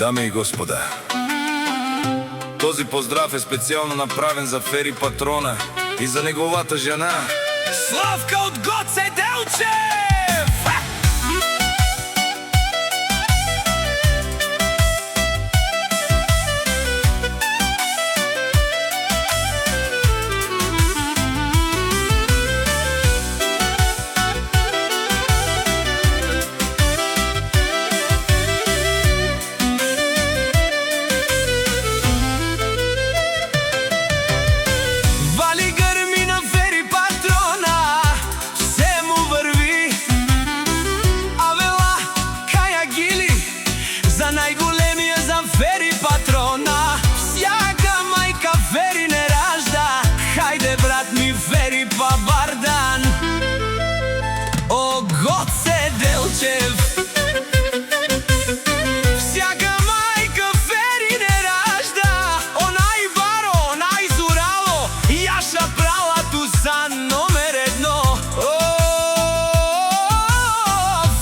Дами и господа, този поздрав е специално направен за Фери Патрона и за неговата жена Славка от Гоце Делчев! Најголемија за Фери Патрона, всяка мајка Фери не ражда. Хајде брат ми Фери па бардан. О Гоце Делчев, всяка мајка Фери не ражда. Онај баро, онај зурало, Јаша прала ту са номер едно. О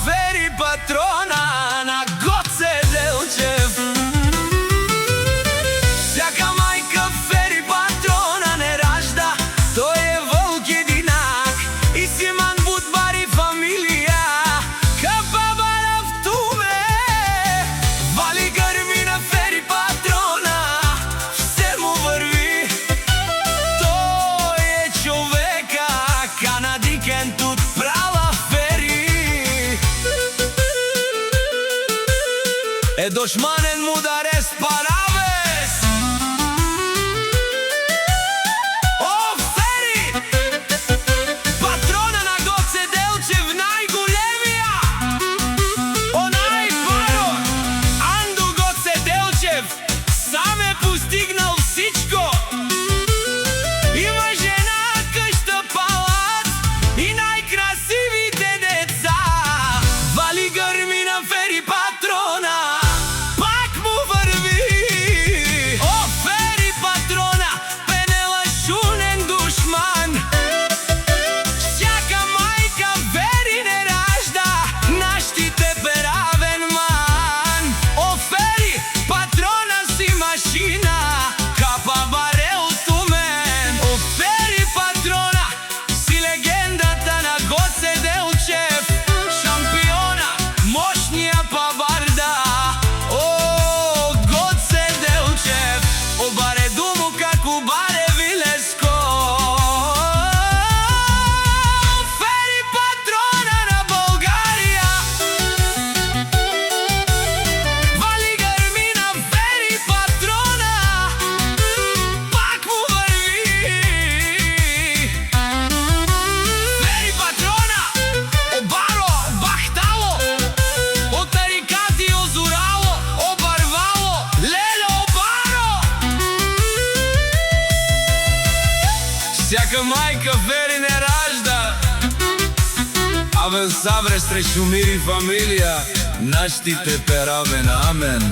Фери Патрона на Гоце Делчев. Всяка мајка Фери Патрона не ражда, тој е волк единак и Симан Будбар и фамилија. Капа барав туме, вали грми на Фери Патрона, се му врви. Тој е човека, канадикен тут права Фери. Е дошманен му да рес паравес. О Фери Патрона на Гоце Делчев, најголемија. Онај баро, Анду Гоце Делчев, сам е постигнал всичко. Има жена, къща, палац и најкрасивите деца. Вали грми на Фери Патрона, пак му върви. О Фери Патрона, пенела шунен душман. Всяка мајка Фери не ражда, наштите перавен ман. О Фери Патрона си машина, капа барел тумен. О Фери Патрона си легендата на Гоце Делчев, шампиона, мощнија па барда. О Гоце Делчев, обаре думу како баре Вилеско. Фери Патрона на Българија, вали грми на Фери Патрона, пак му върви. Фери Патрона, обаро, бахтало, от тарикати озурало, обарвало, леле обаро. Всяка мајка Фери не ражда, Авел Савре срешу мир и фамилија, наштите перавен амен.